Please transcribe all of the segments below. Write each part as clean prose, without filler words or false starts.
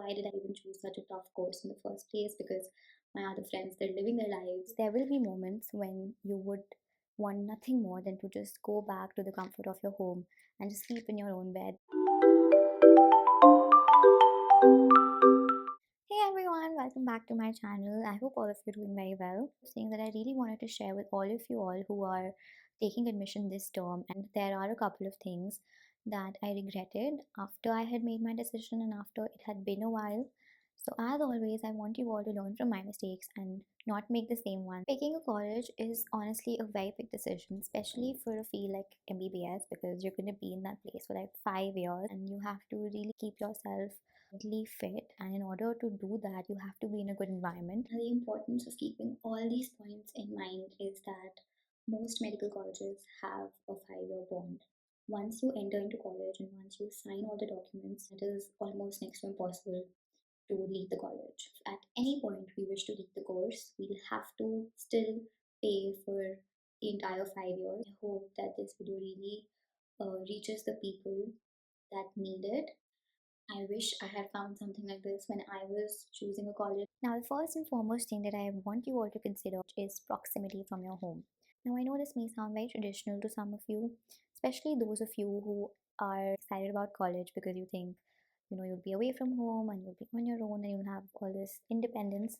why did I even choose such a tough course in the first place? Because my other friends, they're living their lives. There will be moments when you would want nothing more than to just go back to the comfort of your home and just sleep in your own bed. Hey everyone, welcome back to my channel. I hope all of you are doing very well. Saying that I really wanted to share with all of you all who are taking admission this term, and there are a couple of things that I regretted after I had made my decision and after it had been a while. So as always, I want you all to learn from my mistakes and not make the same one. Picking a college is honestly a very big decision, especially for a field like MBBS, because you're going to be in that place for like 5 years and you have to really keep yourself mentally fit, and in order to do that you have to be in a good environment. And the importance of keeping all these points in mind is that most medical colleges have a 5-year bond. Once you enter into college and once you sign all the documents, it is almost next to impossible to leave the college. If at any point we wish to leave the course, we'll have to still pay for the entire 5 years. I hope that this video really reaches the people that need it. I wish I had found something like this when I was choosing a college. Now, the first and foremost thing that I want you all to consider is proximity from your home. Now, I know this may sound very traditional to some of you, especially those of you who are excited about college because you think, you'll be away from home and you'll be on your own and you'll have all this independence.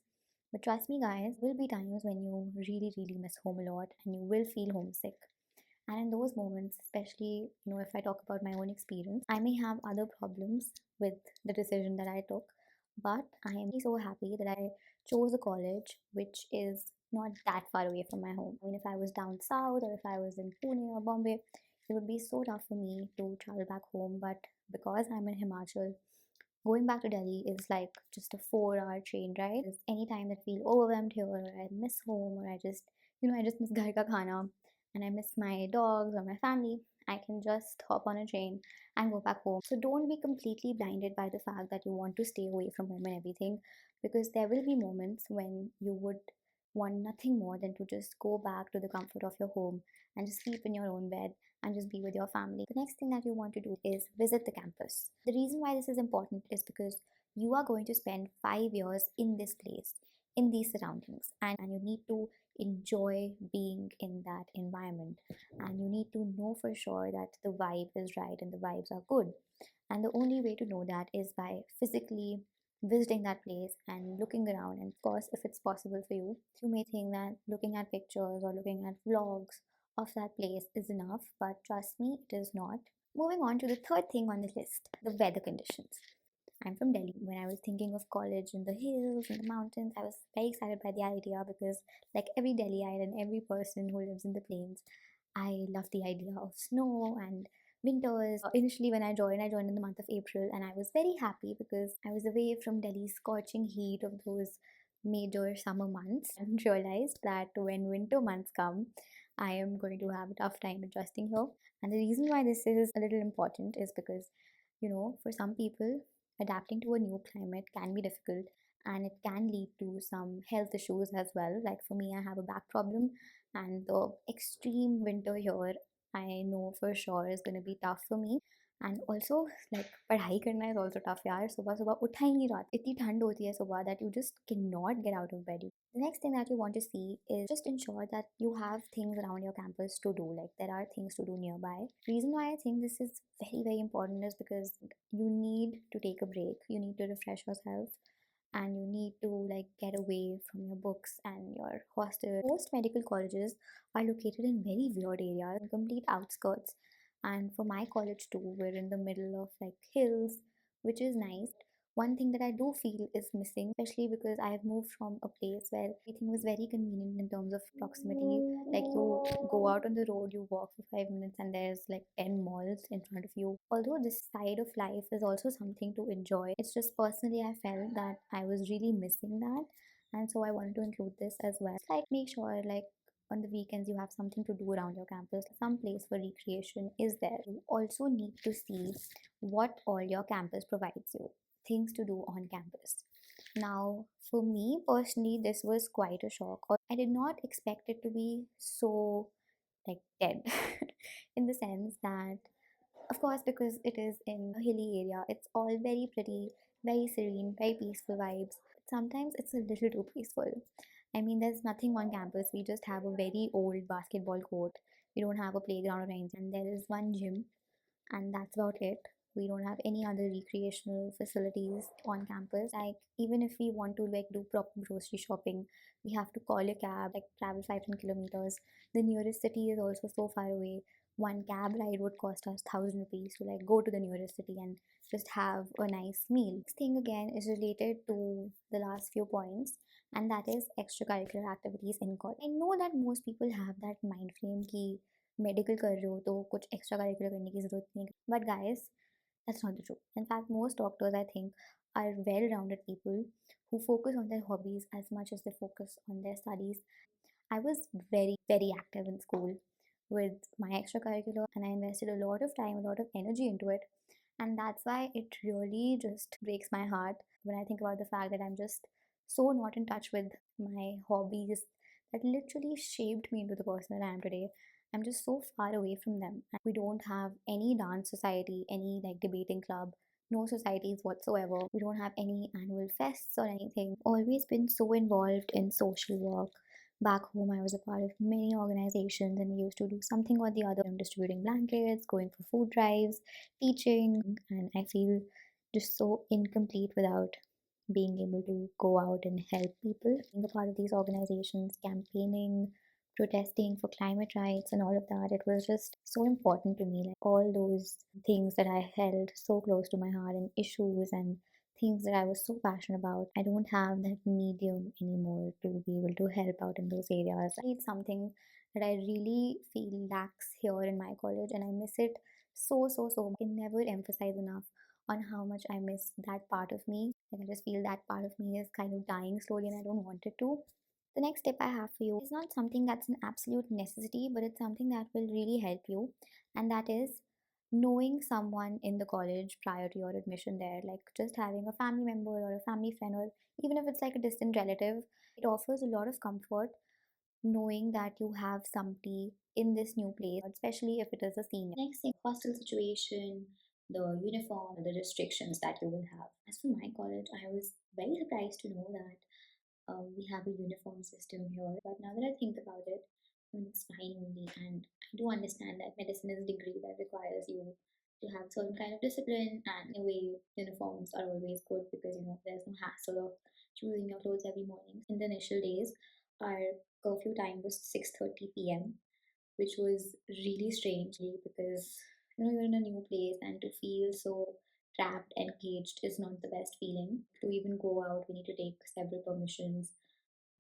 But trust me, guys, there will be times when you really, really miss home a lot and you will feel homesick. And in those moments, especially, if I talk about my own experience, I may have other problems with the decision that I took, but I am so happy that I chose a college which is not that far away from my home. I mean, if I was down south or if I was in Pune or Bombay, it would be so tough for me to travel back home. But because I'm in Himachal, going back to Delhi is like just a 4 hour train ride. Any time that I feel overwhelmed here, or I miss home, or I just miss ghar ka khana, and I miss my dogs or my family, I can just hop on a train and go back home. So don't be completely blinded by the fact that you want to stay away from home and everything, because there will be moments when you would want nothing more than to just go back to the comfort of your home and just sleep in your own bed and just be with your family. The next thing that you want to do is visit the campus. The reason why this is important is because you are going to spend 5 years in this place, in these surroundings, and you need to enjoy being in that environment, and you need to know for sure that the vibe is right and the vibes are good. And the only way to know that is by physically visiting that place and looking around. And of course, if it's possible for you, you may think that looking at pictures or looking at vlogs of that place is enough, but trust me, it is not. Moving on to the third thing on the list, the weather conditions. I'm from Delhi. When I was thinking of college in the hills and the mountains, I was very excited by the idea because, like every Delhiite and every person who lives in the plains, I love the idea of snow and winters. Initially, when I joined in the month of April, and I was very happy because I was away from Delhi's scorching heat of those major summer months, and realized that when winter months come, I am going to have a tough time adjusting here. And the reason why this is a little important is because, for some people, adapting to a new climate can be difficult and it can lead to some health issues as well. Like for me, I have a back problem, and the extreme winter here, I know for sure is going to be tough for me. And also, like, पढ़ाई करना is also tough यार. सुबह सुबह उठा ही नहीं रहा, इतनी ठंड होती है सुबह that you just cannot get out of bed. The next thing that you want to see is just ensure that you have things around your campus to do. Like there are things to do nearby. Reason why I think this is very, very important is because you need to take a break. You need to refresh yourself and you need to like get away from your books and your hostel. Most medical colleges are located in very weird areas, complete outskirts. And for my college too, we're in the middle of like hills, which is nice. One thing that I do feel is missing, especially because I have moved from a place where everything was very convenient in terms of proximity. Like you go out on the road, you walk for 5 minutes, and there's like 10 malls in front of you. Although this side of life is also something to enjoy, it's just personally I felt that I was really missing that, and so I wanted to include this as well. Like make sure like on the weekends you have something to do around your campus, some place for recreation is there. You also need to see what all your campus provides you, things to do on campus. Now, for me personally, this was quite a shock. I did not expect it to be so like dead in the sense that, of course, because it is in a hilly area, it's all very pretty, very serene, very peaceful vibes. Sometimes it's a little too peaceful. I mean, there's nothing on campus. We just have a very old basketball court. We don't have a playground or anything. And there is one gym, and that's about it. We don't have any other recreational facilities on campus. Like, even if we want to like do proper grocery shopping, we have to call a cab, like travel 5-10 kilometers. The nearest city is also so far away. One cab ride would cost us 1,000 rupees to like go to the nearest city and just have a nice meal. Next thing again is related to the last few points, and that is extracurricular activities in college. I know that most people have that mind frame ki medical कर रहे हो तो कुछ extra curricular करने की ज़रूरत नहीं है but guys that's not the truth. In fact, most doctors, I think, are well rounded people who focus on their hobbies as much as they focus on their studies. I was very, very active in school with my extracurricular, and I invested a lot of time, a lot of energy into it. And that's why it really just breaks my heart when I think about the fact that I'm just so not in touch with my hobbies that literally shaped me into the person that I am today. I'm just so far away from them. And we don't have any dance society, any like debating club, no societies whatsoever. We don't have any annual fests or anything. Always been so involved in social work. Back home, I was a part of many organizations and we used to do something or the other, distributing blankets, going for food drives, teaching, and I feel just so incomplete without being able to go out and help people. Being a part of these organizations, campaigning, protesting for climate rights, and all of that, it was just so important to me. Like all those things that I held so close to my heart, and issues and things that I was so passionate about, I don't have that medium anymore to be able to help out in those areas. It's something that I really feel lacks here in my college, and I miss it so. I can never emphasize enough on how much I miss that part of me. And I just feel that part of me is kind of dying slowly, and I don't want it to. The next tip I have for you is not something that's an absolute necessity, but it's something that will really help you, and that is knowing someone in the college prior to your admission there. Like just having a family member or a family friend, or even if it's like a distant relative, it offers a lot of comfort knowing that you have somebody in this new place, especially if it is a senior. Next thing, hostel situation, the uniform, the restrictions that you will have. As for my college, I was very surprised to know that we have a uniform system here. But now that I think about it, I mean, it's fine only. And I do understand that medicine is a degree that requires you to have certain kind of discipline. And in a way, uniforms are always good because, there's no hassle of choosing your clothes every morning. In the initial days, our curfew time was 6:30 p.m., which was really strange because, you're in a new place and to feel so trapped and caged is not the best feeling. To even go out, we need to take several permissions.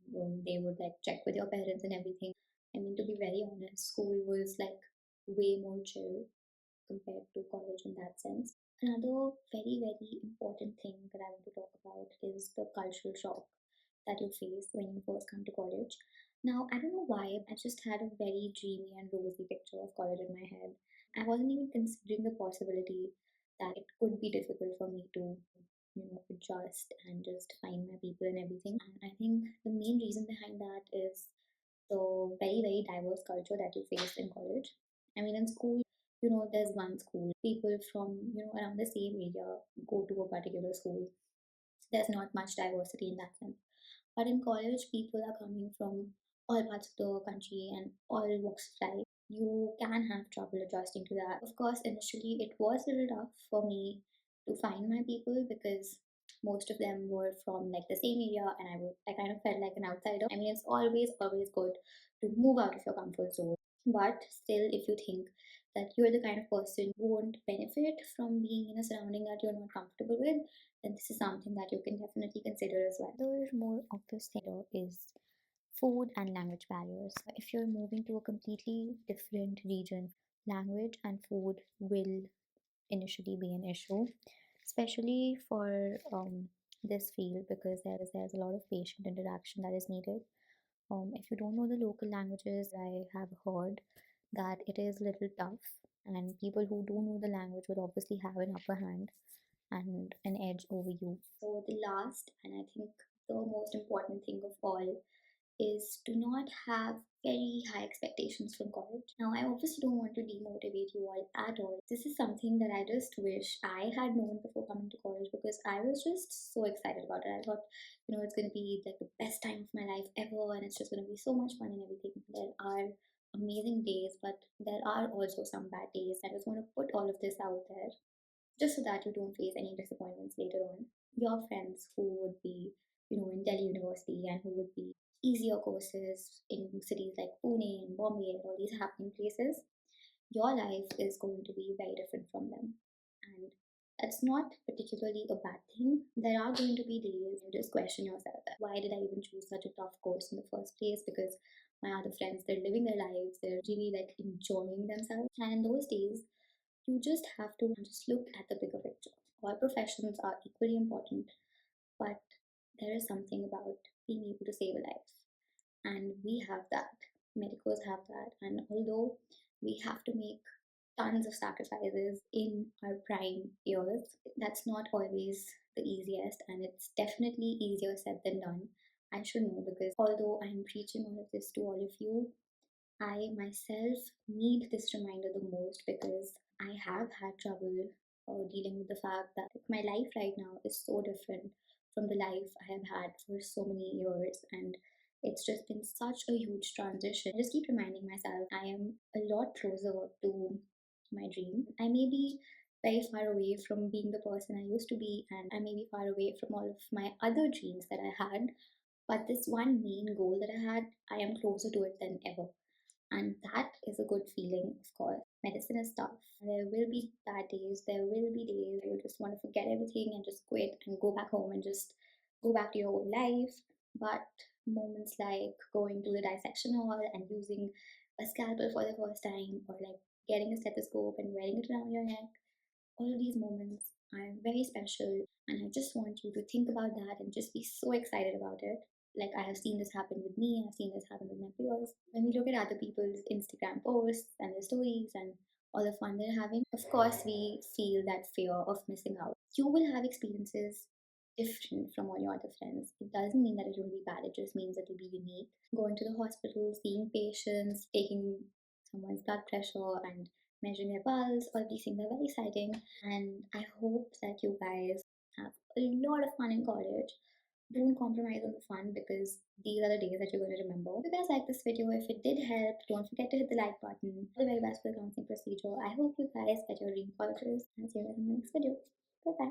They would like check with your parents and everything. I mean, to be very honest, school was like way more chill compared to college in that sense. Another very, very important thing that I want to talk about is the cultural shock that you face when you first come to college. Now, I don't know why, I just had a very dreamy and rosy picture of college in my head. I wasn't even considering the possibility that it could be difficult for me to, adjust and just find my people and everything. And I think the main reason behind that is the very, very diverse culture that you face in college. I mean, in school, there's one school. People from, around the same area go to a particular school. There's not much diversity in that sense. But in college, people are coming from all parts of the country and all walks of life. You can have trouble adjusting to that. Of course, initially it was a little tough for me to find my people because most of them were from like the same area, and I kind of felt like an outsider. I mean, it's always good to move out of your comfort zone. But still, if you think that you're the kind of person who won't benefit from being in a surrounding that you're not comfortable with, then this is something that you can definitely consider as well. The more obvious thing is food and language barriers. If you're moving to a completely different region, language and food will initially be an issue, especially for this field because there's a lot of patient interaction that is needed. If you don't know the local languages, I have heard that it is a little tough, and people who do know the language will obviously have an upper hand and an edge over you. So, the last and I think the most important thing of all is to not have very high expectations from college. Now, I obviously don't want to demotivate you all at all. This is something that I just wish I had known before coming to college, because I was just so excited about it. I thought, it's going to be like the best time of my life ever, and it's just going to be so much fun and everything. There are amazing days, but there are also some bad days. I just want to put all of this out there just so that you don't face any disappointments later on. Your friends who would be, in Delhi University, and who would be easier courses in cities like Pune and Bombay and all these happening places, your life is going to be very different from them. And that's not particularly a bad thing. There are going to be days you just question yourself that why did I even choose such a tough course in the first place? Because my other friends, they're living their lives, they're really like enjoying themselves. And in those days, you just have to just look at the bigger picture. All professions are equally important, but there is something about being able to save a life. And we have that. Medicals have that. And although we have to make tons of sacrifices in our prime years, that's not always the easiest, and it's definitely easier said than done. I should know, because although I'm preaching all of this to all of you, I myself need this reminder the most, because I have had trouble dealing with the fact that my life right now is so different from the life I have had for so many years, and it's just been such a huge transition. I just keep reminding myself I am a lot closer to my dream. I may be very far away from being the person I used to be, and I may be far away from all of my other dreams that I had, but this one main goal that I had, I am closer to it than ever. And that is a good feeling, of course. Medicine is tough. There will be bad days. There will be days where you just want to forget everything and just quit and go back home and just go back to your old life. But moments like going to the dissection hall and using a scalpel for the first time, or like getting a stethoscope and wearing it around your neck, all of these moments are very special, and I just want you to think about that and just be so excited about it. Like, I have seen this happen with me, I've seen this happen with my peers. When we look at other people's Instagram posts and their stories and all the fun they're having, of course, we feel that fear of missing out. You will have experiences different from all your other friends. It doesn't mean that it will be bad, it just means that it'll be unique. Going to the hospital, seeing patients, taking someone's blood pressure, and measuring their pulse, all these things are very exciting. And I hope that you guys have a lot of fun in college. Don't compromise on the fun, because these are the days that you're going to remember. If you guys like this video, if it did help, don't forget to hit the like button. All the very best for the counseling procedure. I hope you guys get your dream colleges, and see you guys in the next video. Bye bye.